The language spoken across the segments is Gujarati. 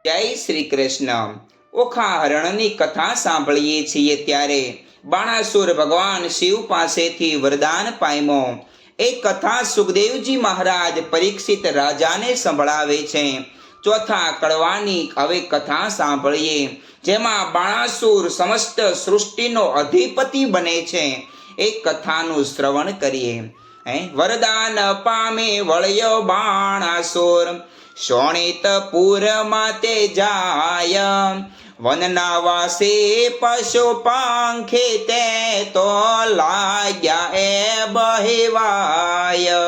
જય શ્રી કૃષ્ણ। ઓખા હરણની કથા સાંભળીએ છીએ ત્યારે બાણાસુર ભગવાન શિવ પાસેથી વરદાન પામ્યો। એ કથા સુખદેવજી મહારાજ પરીક્ષિત રાજાને સંભળાવે છે। ચોથા કડવાની હવે કથા સાંભળીએ, જેમાં બાણાસુર સમસ્ત સૃષ્ટિનો અધિપતિ બને છે। એ કથાનું શ્રવણ કરીએ। વરદાન પામે વળ્યો બાણાસુર, શોણિતપુરમાં તે જાય। વનના વાસે પશુ પાંખે તે તો લાગ્યા એ બહેવાય।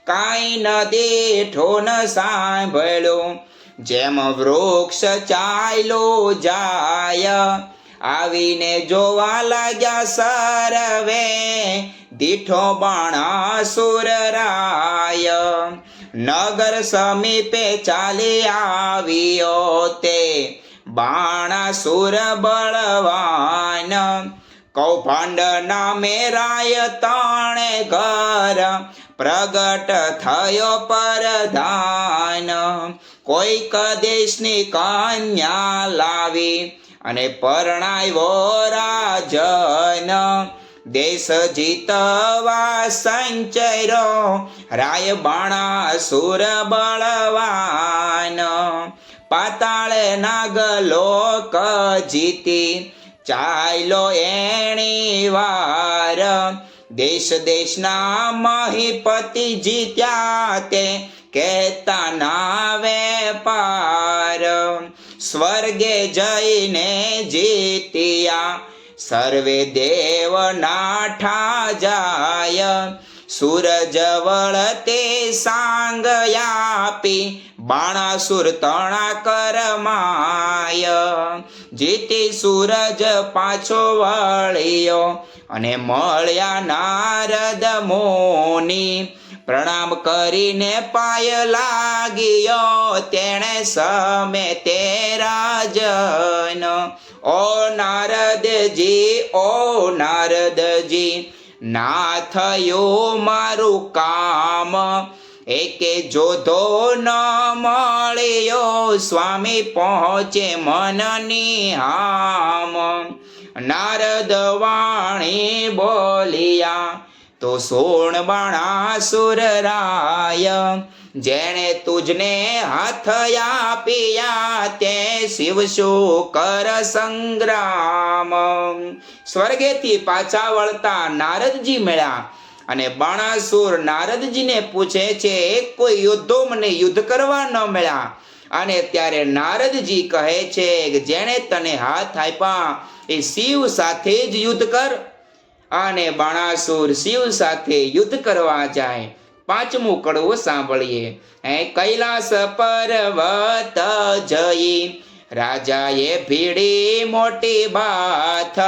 કાંઈ ન દેઠો ન સાંભળ્યો, જેમ વૃક્ષ ચાલ્યો જાય। આવીને જોવા લાગ્યા સર્વે, દીઠો બાણાસુર રાય। નગર સમીપે ચાલી આવ્યો તે બાણાસુર બળવાન। કૌભાંડ નામે રાય તાણે ઘર, પ્રગટ થયો પરધાન। કોઈક દેશની કન્યા લાવી અને પરણાવ્યો રાજન। દેશ જીતવા સંચર્યો રાય બાણાસુર બળવાન। પાતાળ નાગલોક જીતી ચાલ્યો એણી વાર। દેશ દેશના મહીપતિ જીત્યા તે કહેતા ના વેપાર। સ્વર્ગે જઈને જીત્યા સર્વે દેવ નાઠા જાય। સૂરજ વળતે સાંગ આપી બાણાસુર તણા કરમાય। જીતી સૂરજ પાછો વળ્યો અને મળ્યા નારદ મુનિ। પ્રણામ કરીને પાય લાગ્યો તેણે સમે તે રાજન। ઓ નારદજી, ઓ નારદજી, ના થયું મારું કામ। એકે જોધો ન મળ્યો, સ્વામી પહોંચે મનની હામ। નારદ વાણી બોલિયા તો સોણ બાણાસુર રાય। જેણે તુજને હાથ આપ્યા તે શિવ શું કર સંગ્રામ। સ્વર્ગેથી પાછા વળતા નારદજી મળ્યા અને બાણાસુર નારદજીને પૂછે છે, કોઈ યોદ્ધો મને યુદ્ધ કરવા ન મળ્યા? અને ત્યારે નારદજી કહે છે કે જેણે તને હાથ આપ્યા એ શિવ સાથે જ યુદ્ધ કર। અને બાણાસુર શિવ સાથે યુદ્ધ કરવા જાય। પાંચમું કડવું સાંભળીએ। કૈલાસ પર્વત જઈ રાજાએ ભીડી મોટી બાથ।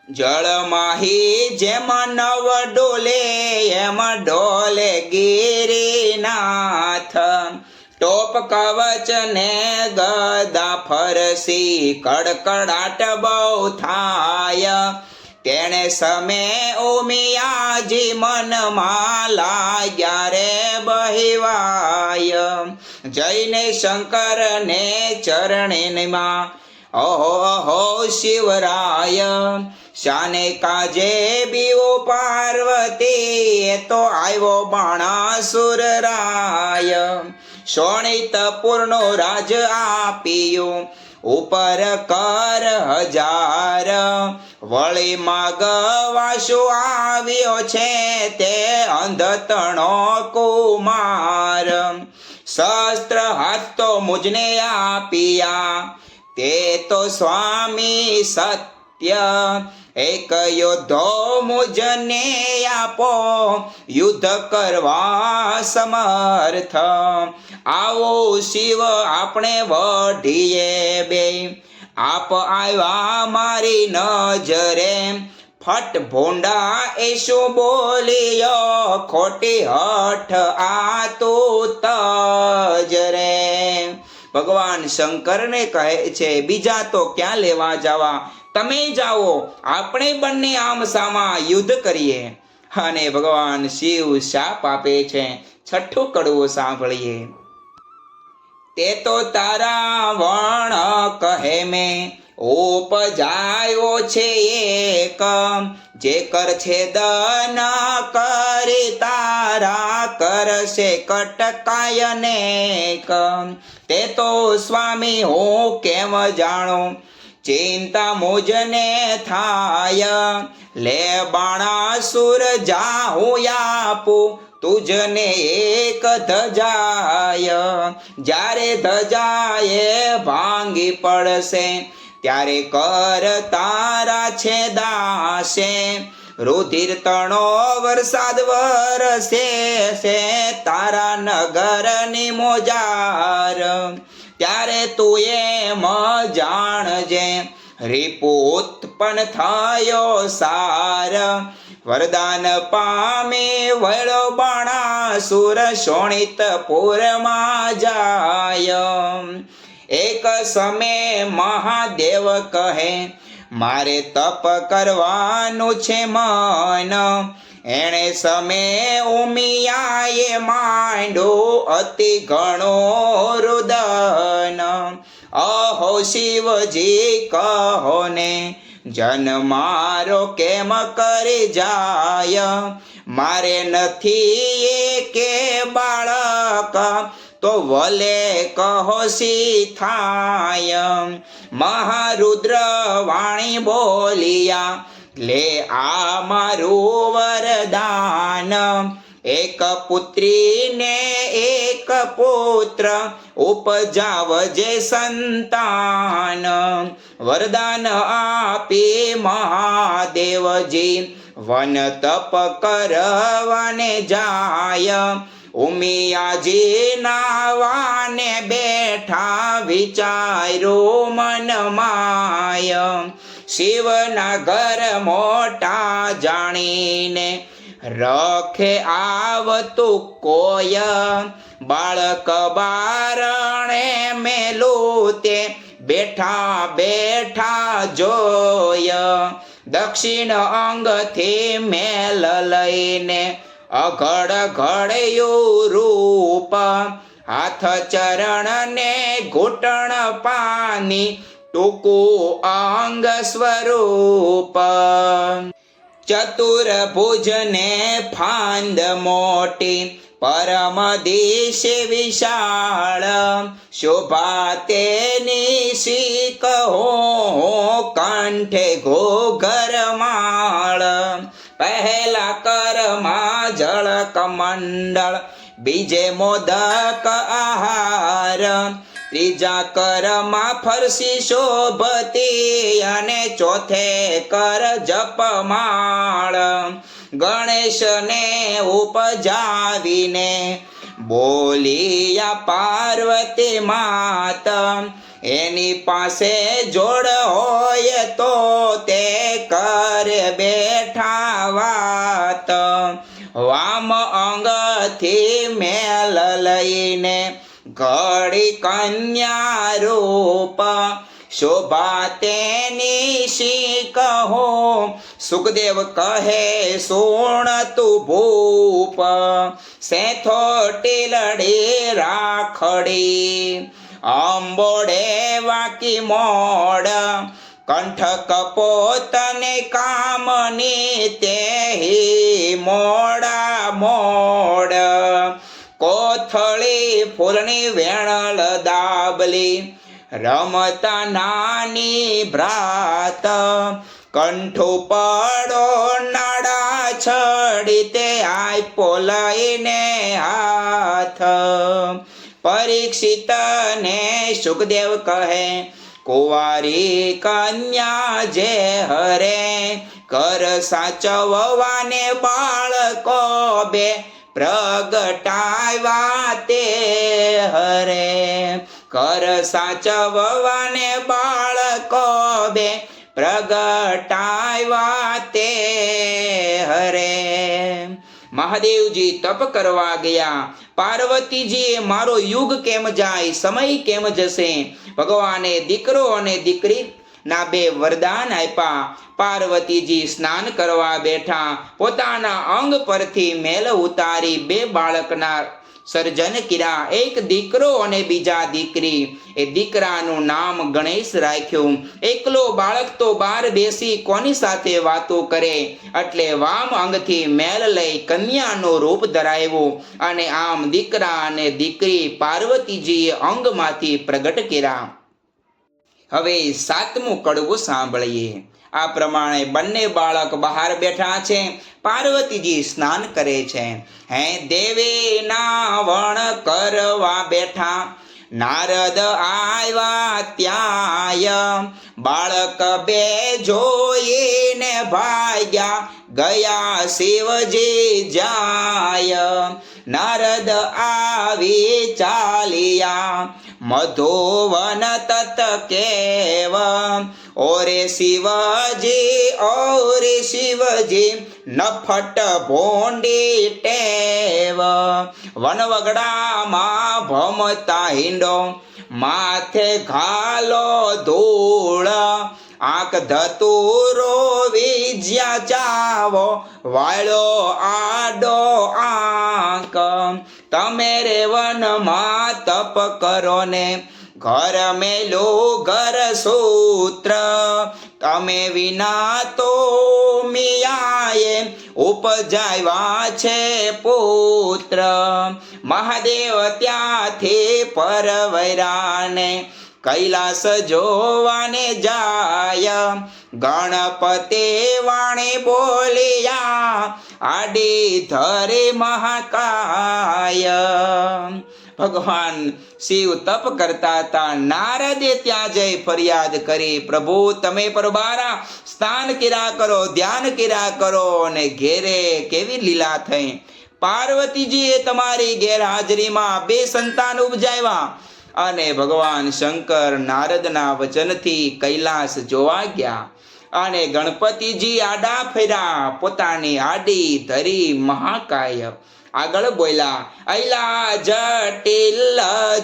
જળમાહી જેમ નવ ડોલે એમ ડોલે ગિરિનાથ। ટોપ કવચ ને ગદા ફરસી કડકડાટ બહુ થાય। તેણે સમે ઉમિયાજી મનમાં લાગ્યા રે બહેવાય। જઈને શંકરને ચરણેમાં ઓહો અહો શિવરાય। શાને કાજે બીવો પાર્વતી, એ તો આવ્યો બાણાસુર રાય। શોણિતપુરનો રાજ આપ્યું ઉપર કર હજાર। વળી માગવાશુ આવ્યો છે તે અંધતણો કુમાર। શસ્ત્ર હાથ તો મુજને આપ્યા તે તો સ્વામી સત્ય। એક યોદ્ધો મુજને આપો યુદ્ધ કરવા સમર્થ। આવો શિવ આપણે વઢીએ બે, આપ આવ્યા મારી નજરે। ફટ ભોંડા એ શું બોલ્યો, ખોટી હઠ આ તો તજ રે। ભગવાન શંકરને કહે છે, બીજા તો ક્યાં લેવા જવા, તમે જાઓ, આપણે બંને આમ સામા યુદ્ધ કરીએ। અને ભગવાન શિવ શાપ આપે છે। છઠ્ઠું કડવું સાંભળીએ। તે તો તારા વણ કહે મેં ઉપજાયો છે એક, જે કર છે દન કરી તારા કરશે કટકાય અનેક. તે તો સ્વામી હું કેમ જાણું ચિંતા મુજને થાય, લે બાણાસુર જાહું આપું તુજને એક ધજાય. જ્યારે ધજાએ ભાંગી પડશે ત્યારે કર તારા છે દાસે, રુધિર તણો વરસાદ વરસે છે તારા નગરની મોજાર. ત્યારે તું એમ જાણજે રીપુ ઉત્પન્ન થયો સાર, વરદાન પામી વળો બાણાસુર શોણિતપુરમાં જાય. એક સમય મહાદેવ કહે મારે તપ કરવાનું છે મન, એણે સમય ઉમિયાએ માંડ્યું અતિ ઘણો રુદન. અહો શિવજી કહો ને જન મારો કેમ કરી જાય, મારે નથી કે બાળક તો વલે કહો સી થાય. મહારુદ્ર વાણી બોલિયા લે આ મારું વરદાન, એક પુત્રી ને એક પુત્ર ઉપજાવજે સંતાન. વરદાન આપી મહાદેવજી વન તપ કરવાને જાય, ઉમિયાજી નાવાને બેઠા વિચાર્યું મન માય. શિવના ઘર મોટા જાણીને રખે આવતું કોય, બાળક બારણે મેલું તે બેઠા બેઠા જોય. દક્ષિણ અંગથી મેલ લઈને અઘડ ઘડ્યું રૂપ, હાથ ચરણ ને ઘૂંટણ પાની ટૂંકું અંગ સ્વરૂપ. ચતુર્ભુજ ને ફાંદ મોટી પરમ દિશે વિશાળ, શોભા તેની શીક હો કંઠે ઘોઘર માળ. પહેલા કરમાં જળ કમંડળ, બીજે મોદક આહાર, ત્રીજા કરમાં ફરસી શોભતી અને ચોથે કર જપમાળ. ગણેશને ઉપજાવીને બોલિયા પાર્વતી માત, એની પાસે જોડ હોય તો તે કરે બેઠા વાત. વામ અંગથી મેલ લઈને ઘડી કન્યા રૂપ, શોભા તેની શી કહો સુખદેવ કહે સુણ તું ભૂપ. સેથો ટીલડી રાખડી અંબોડે વાકી મોડ, કંઠ કપોત ને કામની તેહી મોડા મોડ. કોથળી ફૂલની વેણલ દાબલી રમતા નાની ભ્રાત, કંઠો પડો નાડા છડી તે આપ્યો લઈને હાથ. પરીક્ષિત ને સુખદેવ કહે કુંવારી કન્યા જે હરે, કર સાચવવાને બાળકો બે પ્રગટાવ્યા તે હરે. કર સાચવવાને બાળકો બે પ્રગટાવ્યા તે હરે. મહાદેવજી તપ કરવા ગયા. પાર્વતીજીએ મારો યુગ કેમ જાય, સમય કેમ જશે. ભગવાને દીકરો અને દીકરી ના બે વરદાન આપ્યા. પાર્વતીજી સ્નાન કરવા બેઠા, પોતાના અંગ પરથી મેલ ઉતારી બે બાળકના સર્જન કર્યા, એક દીકરો અને બીજા દીકરી. એ દીકરાનું નામ ગણેશ રાખ્યું. એકલો બાળક તો બહાર બેસી કોની સાથે વાતો કરે, એટલે વામ અંગથી મેલ લઈ કન્યાનું રૂપ ધરાવ્યું અને આમ દીકરા અને દીકરી પાર્વતીજીએ અંગમાંથી પ્રગટ કર્યા. હવે 7મું કડવું સાંભળીએ. આ પ્રમાણે બંને બાળક બહાર બેઠા છે. પાર્વતીજી સ્નાન કરે છે. હે દેવે નાવણ કરવા બેઠા, નારદ આવ્યા ત્યાંય, બાળક બે જોઈને ભાગ્યા, ગયા શિવજી જાય. નારદ આવી ચાલ્યા, મધુવન તત કેવ, ઓરે શિવજી નફટ ભોંડી ટેવ. વનવગડામાં ભમતા હિંડો, માથે ઘાલો ધૂળ, આંખ ધતુરો વિજ્યા ચાવો, વાળો આડો આંક. તમે રે વનમાં તપ કરો ને, ઘર મેલો ઘર સૂત્ર, તમે વિના તો મિયાએ ઉપજાવ્યા છે પુત્ર. મહાદેવ ત્યાંથી પરવરાને કૈલાસ જોવાને જાય, ગણપતિ વાણી બોલ્યા, આડી ધરે મહાકાય. ભગવાન શિવ તપ કરતા હતા. નારદે ત્યાં જઈ ફરિયાદ કરી, પ્રભુ તમે પરબારા સ્નાન કર્યા કરો, ધ્યાન કર્યા કરો, અને ઘેરે કેવી લીલા થઈ. પાર્વતીજીએ તમારી ગેરહાજરીમાં 2 સંતાન ઉપજાવ્યા. અને ભગવાન શંકર નારદના વચનથી કૈલાસ જોવા ગયા અને ગણપતિજી આડા ફર્યા, પોતાની આડી ધરી મહાકાય. આગળ બોલ્યા, અલા જટિલ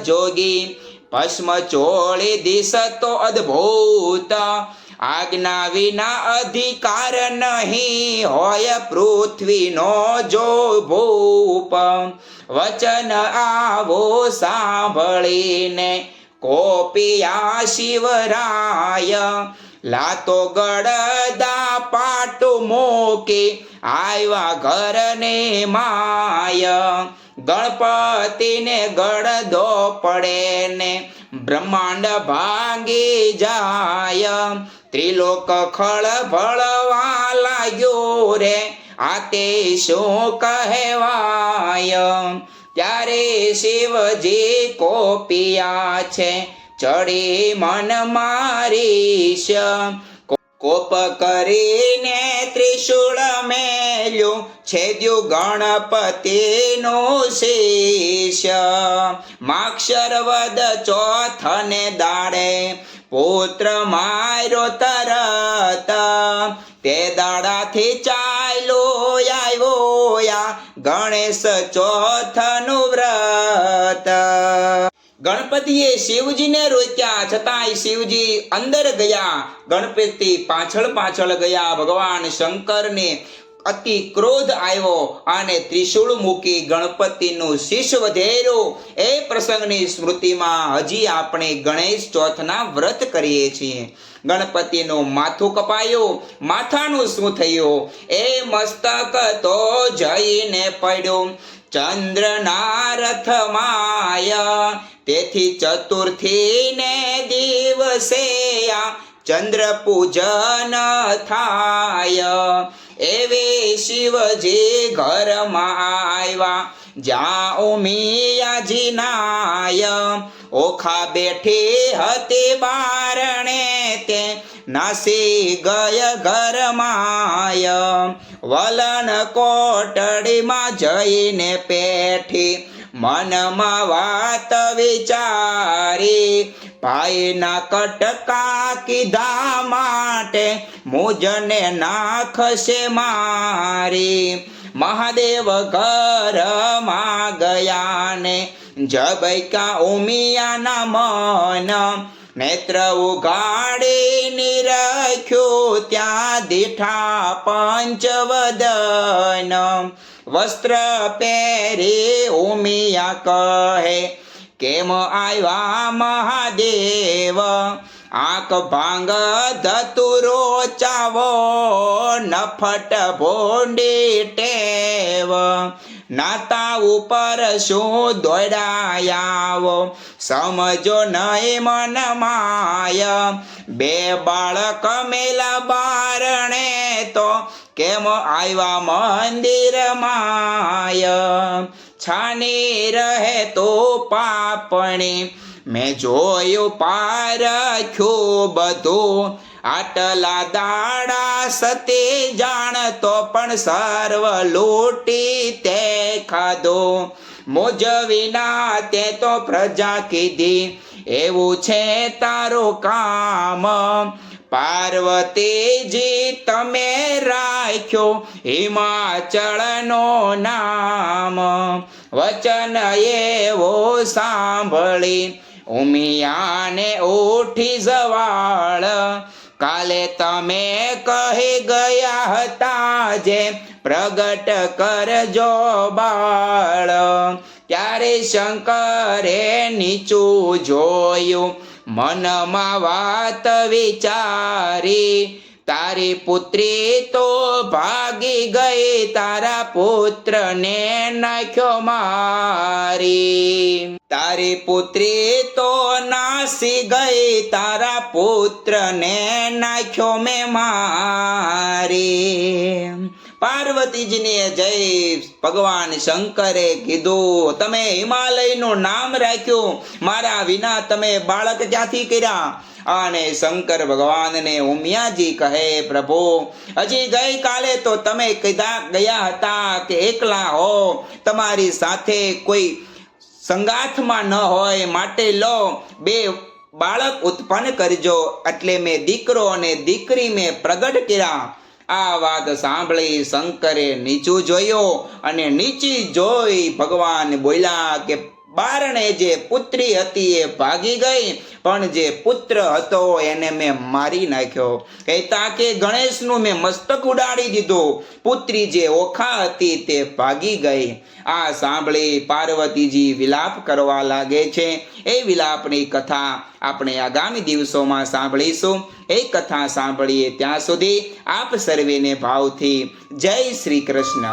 જોગી, ભસ્મ ચોળી દિશતો અદ્ભુત, આજ્ઞા વિના અધિકાર નહીં હોય પૃથ્વીનો જો ભૂપ. વચન આવો સાંભળીને કોપિયા શિવરાય, લાતો ગળદા પાટું મૂકી આવ્યા ઘરને માય. ગણપતિને ગળદો પડે ને બ્રહ્માંડ ભાંગી જાય, ત્રિલોક ખળભળવા લાગ્યો રે, આ તે શું કહેવાય. ત્યારે શિવજી કોપિયા છે, ચડી મન મારીશ, કોપ કરીને ત્રિશૂળ મેલ્યું, છેદ્યું ગણપતિનું શીશ. માક્ષર વદ ચોથને દાડે પુત્ર માર્યો તરત, તે દાડાથી ચાલ્યો આવ્યો ગણેશ ચોથનું વ્રત. ગણપતિએ શિવજીને રોક્યા, છતાંય શિવજી અંદર ગયા, ગણપતિ પાછળ પાછળ ગયા. ભગવાન શંકરને અતિ ક્રોધ આવ્યો અને ત્રિશૂળ મૂકી ગણપતિનું શીશ વધેર્યું. એ પ્રસંગની સ્મૃતિમાં હજી આપણે ગણેશ ચોથના વ્રત કરીએ છીએ. ગણપતિનું માથું કપાયું, માથાનું શું થયું? એ મસ્તક તો જઈને પડ્યું ચંદ્રના રથમાય, તેથી ચતુર્થી ને દિવસે ચંદ્ર પૂજન થાય. એવી શિવજી ઘરમાં આવ્યા, જ્યાં ઉમિયાજી નાય, ઓખા બેઠી હતી બારણે, તે નાસી ગય ઘરમાય. વલણ કોટડીમાં જઈને પેઠી, મનમાં વાત વિચારી, ભાઈના કટકા કીધા માટે મુજને નાખશે મારી. મહાદેવ ઘરમાં ગયા ને જબૈકા ઉમિયાના મન, નેત્ર ઉગાડી નિરખ્યું ત્યાં દીઠા પંચવદન. વસ્ત્ર પહેરી ઉમિયા કહે, કેમ આવ્યા મહાદેવ? આંખ ભાંગ ધતુરો ચાવો, નફટ ભોંડી ટેવ. નાતા ઉપર શું દોડાયાવો, સમજો નહીં મન માય. બે બાળક મેલા બારણે તો, કેમ આવ્યા મંદિર માય. છાની રહે તો પાપણી, મેં જોયું પારખ્યું બધું. આટલા દાડા સતી જાણતો, પણ સર્વ લૂંટી તે ખાધો. મોજ વિના તે તો પ્રજા કીધી, એવું છે તારું કામ. પાર્વતીજી તમે રાખ્યો હિમાચળનો નામ. વચન એવો સાંભળી ઉમિયાને ઉઠી જવાળ. કાલે તમે કહી ગયા હતા જે, પ્રગટ કરજો બાળ. ત્યારે શંકરે નીચું જોયું, મનમાં વાત વિચારી. તારી પુત્રી તો ભાગી ગઈ, તારા પુત્રને નાખ્યો મારી. તારી પુત્રી તો નાસી ગઈ, તારા પુત્રને નાખ્યો મેં મારી. પાર્વતીજીને જય ભગવાન શંકરે કીધું, તમે હિમાલયનું નામ રાખ્યું, મારા વિના તમે બાળક ક્યાંથી કર્યા? અને શંકર ભગવાનને ઉમિયાજી કહે, પ્રભુ હજી ગઈકાલે તો તમે ગયા હતા કે એકલા હો, તમારી સાથે કોઈ સંગાથમાં ન હોય, માટે લો બે બાળક ઉત્પન્ન કરજો. એટલે મેં દીકરો અને દીકરી મેં પ્રગટ કર્યા. આ વાત સાંભળી શંકરે નીચું જોયો, અને નીચી જોઈ ભગવાન બોલ્યા કે બારણે જે પુત્રી હતી એ ભાગી ગઈ, પણ જે પુત્ર હતો એને મેં મારી નાખ્યો. કહેતા કે ગણેશનું મેં મસ્તક ઉડાડી દીધું, પુત્રી જે ઓખા હતી તે ભાગી ગઈ. આ સાંભળી પાર્વતીજી વિલાપ કરવા લાગે છે. એ વિલાપની કથા આપણે આગામી દિવસોમાં સાંભળીશું. એ કથા સાંભળીએ ત્યાં સુધી આપ સર્વેને ભાવથી જય શ્રી કૃષ્ણ.